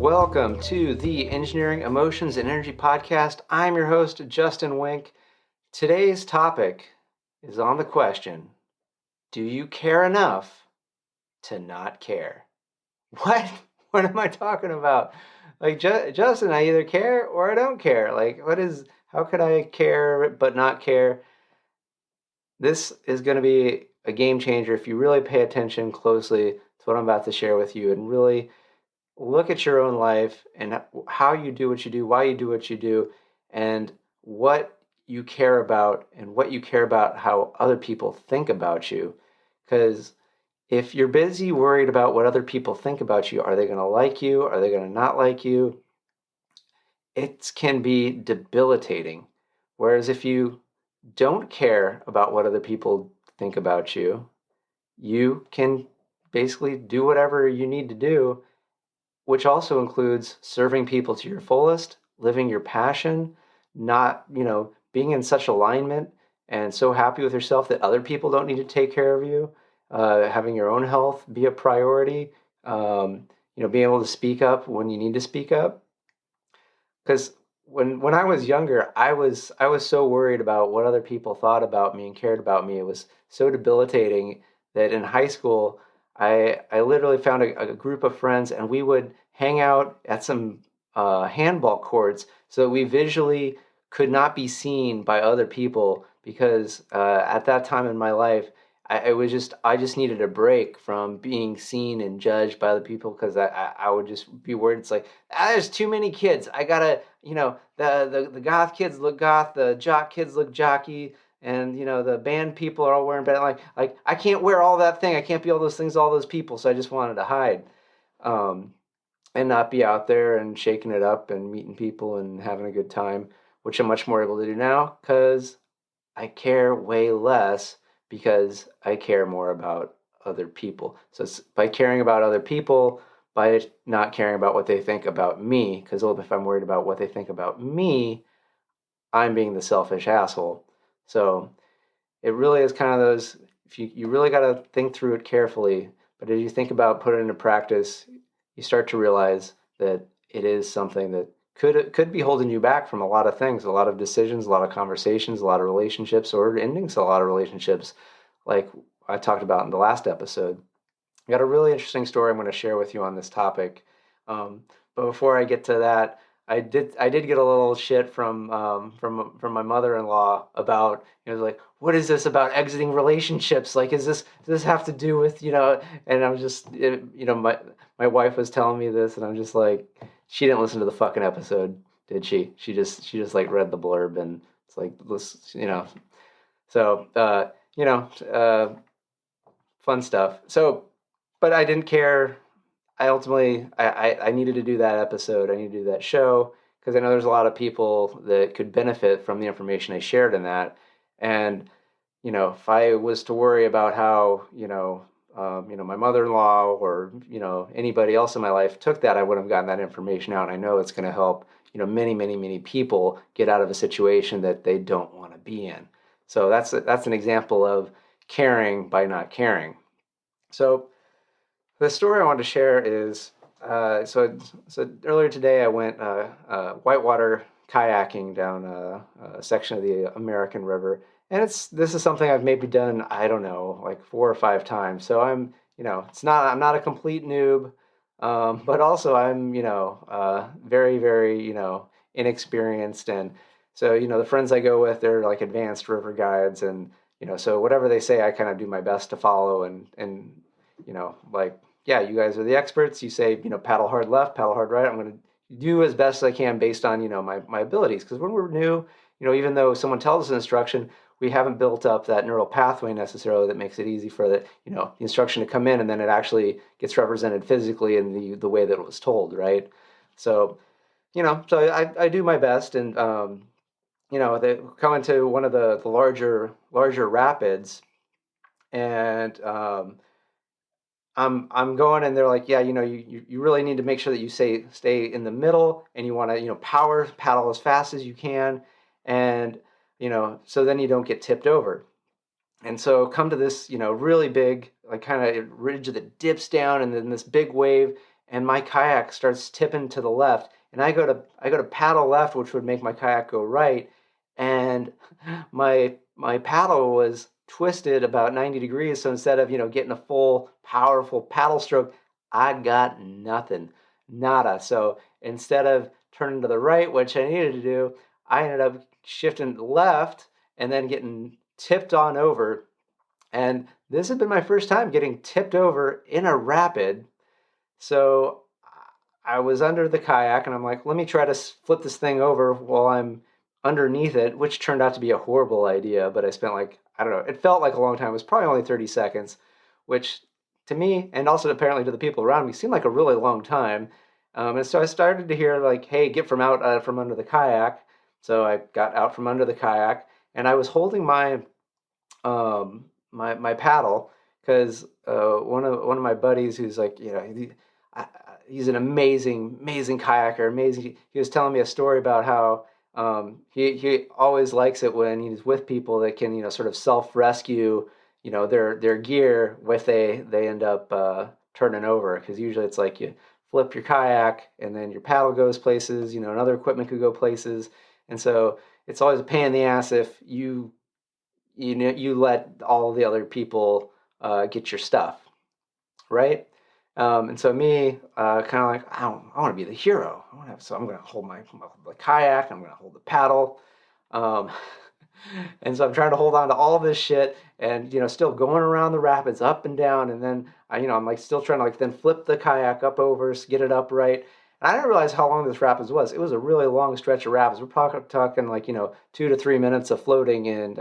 Welcome to the Engineering, Emotions, and Energy Podcast. I'm your host, Justin Wink. Today's topic is on the question, do you care enough to not care? What? What am I talking about? Like, Justin, I either care or I don't care. Like, how could I care but not care? This is going to be a game changer if you really pay attention closely to what I'm about to share with you and really look at your own life and how you do what you do, why you do what you do, and what you care about and what you care about how other people think about you. Because if you're busy worried about what other people think about you, are they going to like you? Are they going to not like you? It can be debilitating. Whereas if you don't care about what other people think about you, you can basically do whatever you need to do, which also includes serving people to your fullest, living your passion, not, being in such alignment and so happy with yourself that other people don't need to take care of you, having your own health be a priority, being able to speak up when you need to speak up. Because when I was younger, I was so worried about what other people thought about me and cared about me. It was so debilitating that in high school, I literally found a group of friends and we would hang out at some handball courts so that we visually could not be seen by other people because at that time in my life, I just needed a break from being seen and judged by other people because I would just be worried. It's like, there's too many kids. I gotta, the goth kids look goth, the jock kids look jockey, and the band people are all wearing band. Like I can't wear all that thing. I can't be all those things, all those people. So I just wanted to hide, and not be out there and shaking it up and meeting people and having a good time, which I'm much more able to do now because I care way less because I care more about other people. So it's by caring about other people, by not caring about what they think about me, because if I'm worried about what they think about me, I'm being the selfish asshole. So it really is kind of those, if you really got to think through it carefully, but as you think about putting it into practice, you start to realize that it is something that could be holding you back from a lot of things, a lot of decisions, a lot of conversations, a lot of relationships, or endings to a lot of relationships, like I talked about in the last episode. I got a really interesting story I'm going to share with you on this topic. But before I get to that, I did get a little shit from my mother-in-law about, like, what is this about exiting relationships? Like, does this have to do with, and I'm just, my wife was telling me this and I'm just like, she didn't listen to the fucking episode, did she? She just like read the blurb and it's like, so, fun stuff. So, but I didn't care. I ultimately, I needed to do that episode. I needed to do that show because I know there's a lot of people that could benefit from the information I shared in that. And, if I was to worry about how, my mother-in-law or, anybody else in my life took that, I wouldn't have gotten that information out. And I know it's going to help, many, many, many people get out of a situation that they don't want to be in. So that's an example of caring by not caring. So the story I wanted to share is so earlier today I went whitewater kayaking down a section of the American River, and this is something I've maybe done, I don't know, like 4 or 5 times. So I'm not a complete noob, but also I'm very, very inexperienced, and so the friends I go with, they're like advanced river guides, and so whatever they say I kind of do my best to follow, and like, yeah, you guys are the experts. You say, paddle hard left, paddle hard right. I'm going to do as best as I can based on, my abilities. Because when we're new, even though someone tells us an instruction, we haven't built up that neural pathway necessarily that makes it easy for the instruction to come in and then it actually gets represented physically in the way that it was told, right? So, so I do my best, and, they come into one of the larger rapids, and, I'm going, and they're like, yeah, you really need to make sure that you stay in the middle, and you want to power paddle as fast as you can, and so then you don't get tipped over. And so come to this really big, like, kind of ridge that dips down, and then this big wave, and my kayak starts tipping to the left, and I go to paddle left, which would make my kayak go right, and my paddle was twisted about 90 degrees. So instead of getting a full powerful paddle stroke, I got nothing, nada. So instead of turning to the right, which I needed to do, I ended up shifting left and then getting tipped on over. And this had been my first time getting tipped over in a rapid. So I was under the kayak and I'm like, let me try to flip this thing over while I'm underneath it, which turned out to be a horrible idea. But I spent like, I don't know, it felt like a long time. It was probably only 30 seconds, which to me, and also apparently to the people around me, seemed like a really long time. And so I started to hear like, hey, get from under the kayak. So I got out from under the kayak and I was holding my paddle because one of my buddies who's like he's an amazing kayaker, amazing. He was telling me a story about how he always likes it when he's with people that can sort of self rescue their gear if they end up turning over, because usually it's like you flip your kayak and then your paddle goes places, and other equipment could go places, and so it's always a pain in the ass if you let all the other people get your stuff, right? And so me, kind of like I want to be the hero. So I'm going to hold the kayak. I'm going to hold the paddle, um, and so I'm trying to hold on to all this shit, and still going around the rapids, up and down, and then I'm like still trying to like then flip the kayak up over, get it upright. And I didn't realize how long this rapids was. It was a really long stretch of rapids. We're probably talking like 2 to 3 minutes of floating in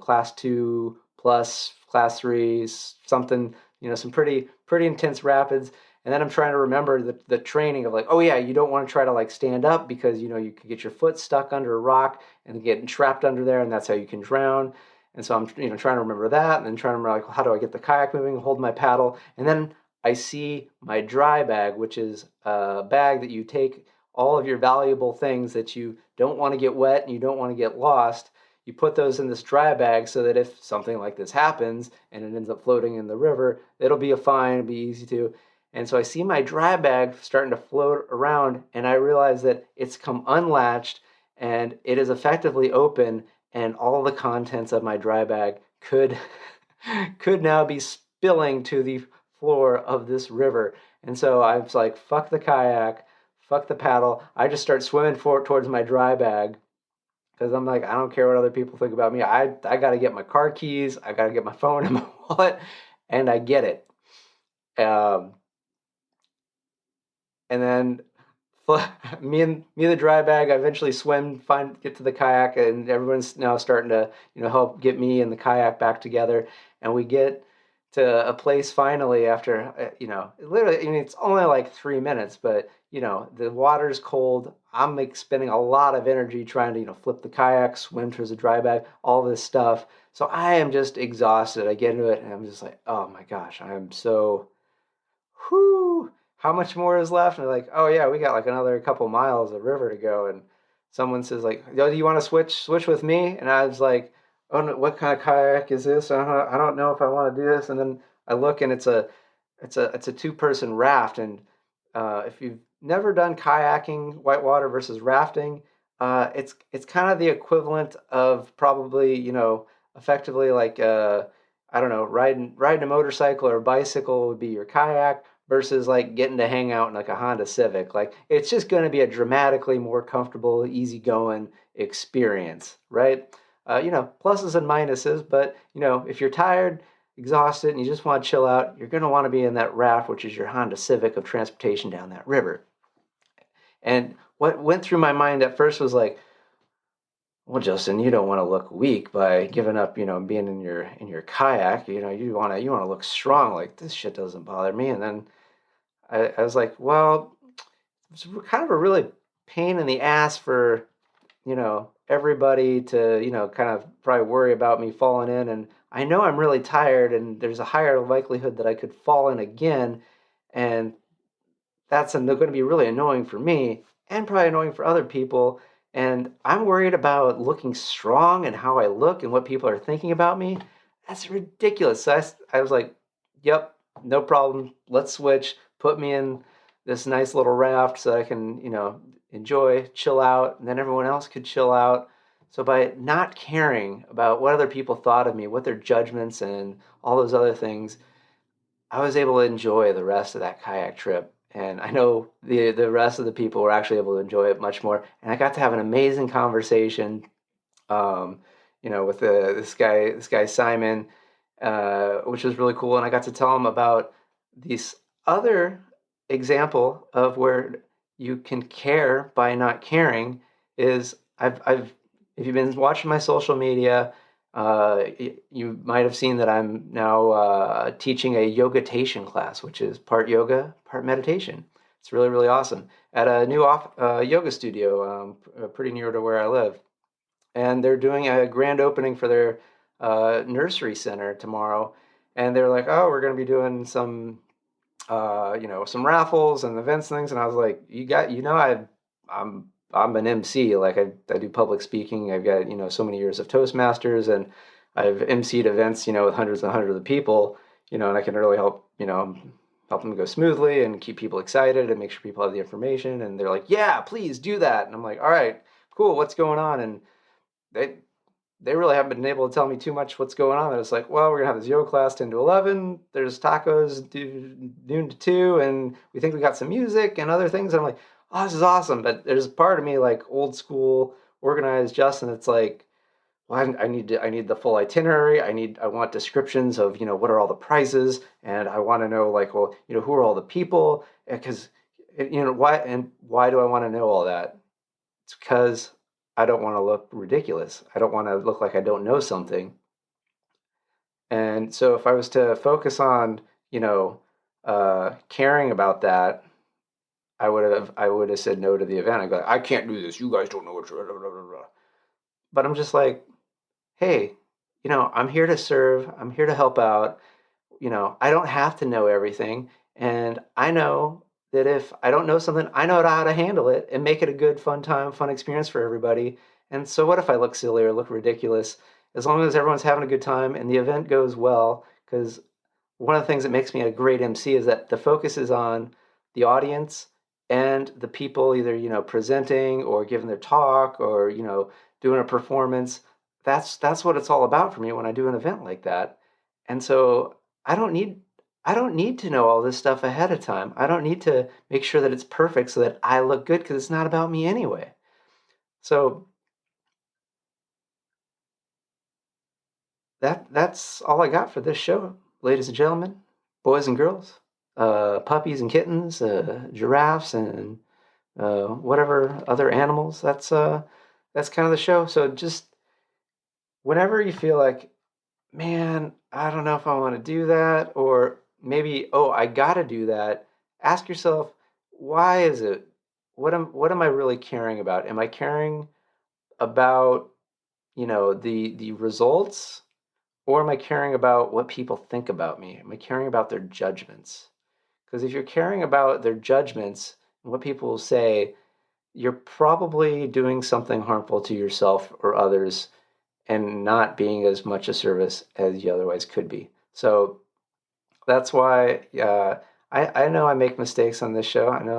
class 2 plus class 3, something, some pretty intense rapids. And then I'm trying to remember the training of like, oh yeah, you don't want to try to like stand up because you could get your foot stuck under a rock and get trapped under there, and that's how you can drown. And so I'm trying to remember that, and then trying to remember like, how do I get the kayak moving, hold my paddle, and then I see my dry bag, which is a bag that you take all of your valuable things that you don't want to get wet and you don't want to get lost. You put those in this dry bag so that if something like this happens and it ends up floating in the river, it'll be it'll be easy to. And so I see my dry bag starting to float around, and I realize that it's come unlatched and it is effectively open, and all the contents of my dry bag could could now be spilling to the floor of this river. And so I was like, fuck the kayak, fuck the paddle. I just start swimming towards my dry bag because I'm like, I don't care what other people think about me. I got to get my car keys. I got to get my phone and my wallet, and I get it. Um, and then me and the dry bag, I eventually get to the kayak, and everyone's now starting to help get me and the kayak back together, and we get to a place finally after literally, I mean, it's only like 3 minutes, but the water's cold. I'm like spending a lot of energy trying to flip the kayak, swim towards the dry bag, all this stuff. So I am just exhausted. I get into it and I'm just like, oh my gosh, I am so whew, how much more is left? And they're like, oh yeah, we got like another couple miles of river to go. And someone says like, yo, do you want to switch with me? And I was like, oh, no, what kind of kayak is this? I don't know if I want to do this. And then I look and it's a two-person raft. And if you've never done kayaking, whitewater versus rafting, it's kind of the equivalent of probably effectively like I don't know, riding a motorcycle or a bicycle would be your kayak versus like getting to hang out in like a Honda Civic. Like it's just going to be a dramatically more comfortable, easygoing experience, right? Pluses and minuses, but if you're tired, exhausted, and you just want to chill out, you're going to want to be in that raft, which is your Honda Civic of transportation down that river. And what went through my mind at first was like, well, Justin, you don't want to look weak by giving up, being in your kayak. You want to look strong. Like this shit doesn't bother me. And then I was like, well, it's kind of a really pain in the ass for everybody to kind of probably worry about me falling in. And I know I'm really tired, and there's a higher likelihood that I could fall in again, and that's going to be really annoying for me and probably annoying for other people. And I'm worried about looking strong and how I look and what people are thinking about me. That's ridiculous. So I was like, yep, no problem. Let's switch. Put me in this nice little raft so that I can, enjoy, chill out, and then everyone else could chill out. So by not caring about what other people thought of me, what their judgments and all those other things, I was able to enjoy the rest of that kayak trip. And I know the rest of the people were actually able to enjoy it much more. And I got to have an amazing conversation, um, with this guy Simon, which was really cool. And I got to tell him about this other example of where you can care by not caring. Is I've if you've been watching my social media, you might have seen that I'm now teaching a yogatation class, which is part yoga, part meditation. It's really, really awesome at a new yoga studio, pretty near to where I live. And they're doing a grand opening for their nursery center tomorrow. And they're like, oh, we're going to be doing some raffles and events and things. And I was like, I'm an MC. Like I do public speaking. I've got, so many years of Toastmasters, and I've MC'd events, with hundreds and hundreds of people, and I can really help them go smoothly and keep people excited and make sure people have the information. And they're like, yeah, please do that. And I'm like, all right, cool. What's going on? And they they really haven't been able to tell me too much what's going on. It's like, well, we're gonna have this yoga class 10 to 11. There's tacos noon to 2, and we think we got some music and other things. And I'm like, oh, this is awesome. But there's part of me like old school, organized Justin. It's like, well, I need the full itinerary. I want descriptions of what are all the prizes, and I want to know like, well, who are all the people, because why do I want to know all that? It's because I don't want to look ridiculous. I don't want to look like I don't know something. And so if I was to focus on, caring about that, I would have said no to the event. I go, I can't do this. You guys don't know what. Blah, blah, blah, blah. But I'm just like, hey, I'm here to serve. I'm here to help out. I don't have to know everything. And I know that if I don't know something, I know how to handle it and make it a good, fun time, fun experience for everybody. And so what if I look silly or look ridiculous? As long as everyone's having a good time and the event goes well, because one of the things that makes me a great MC is that the focus is on the audience and the people either, presenting or giving their talk or, doing a performance. That's what it's all about for me when I do an event like that. And so I don't need I don't need to know all this stuff ahead of time. I don't need to make sure that it's perfect so that I look good because it's not about me anyway. So that's all I got for this show, ladies and gentlemen, boys and girls, puppies and kittens, giraffes and whatever other animals. That's kind of the show. So just whenever you feel like, man, I don't know if I want to do that, or maybe, oh, I got to do that. Ask yourself, why is it? What am I really caring about? Am I caring about, the results, or am I caring about what people think about me? Am I caring about their judgments? Because if you're caring about their judgments and what people will say, you're probably doing something harmful to yourself or others and not being as much a service as you otherwise could be. So that's why I know I make mistakes on this show. I know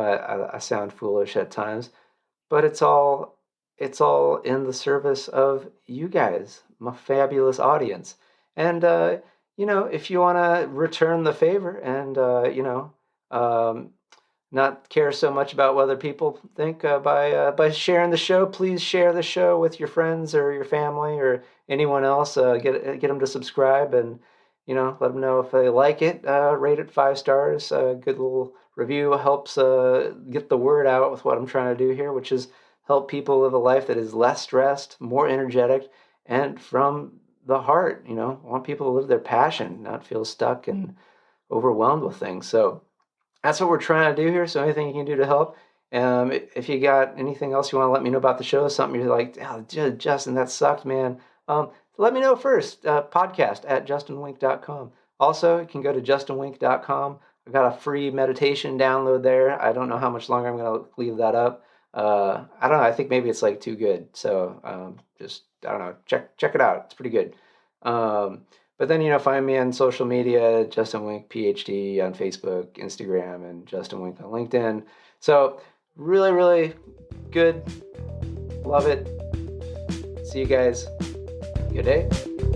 I sound foolish at times, but it's all in the service of you guys, my fabulous audience. And if you want to return the favor and um, not care so much about what other people think by sharing the show. Please share the show with your friends or your family or anyone else. Get them to subscribe and let them know if they like it. Rate it 5 stars. A good little review helps get the word out with what I'm trying to do here, which is help people live a life that is less stressed, more energetic, and from the heart. I want people to live their passion, not feel stuck and overwhelmed with things. So that's what we're trying to do here. So anything you can do to help. If you got anything else you want to let me know about the show, something you're like, oh, Justin, that sucked, man. Let me know first. Podcast at justinwink.com. Also, you can go to justinwink.com. I've got a free meditation download there. I don't know how much longer I'm going to leave that up. I don't know. I think maybe it's like too good. So just, I don't know. Check it out. It's pretty good. But then, find me on social media, Justin Wink, Ph.D. on Facebook, Instagram, and Justin Wink on LinkedIn. So really, really good. Love it. See you guys. Good day.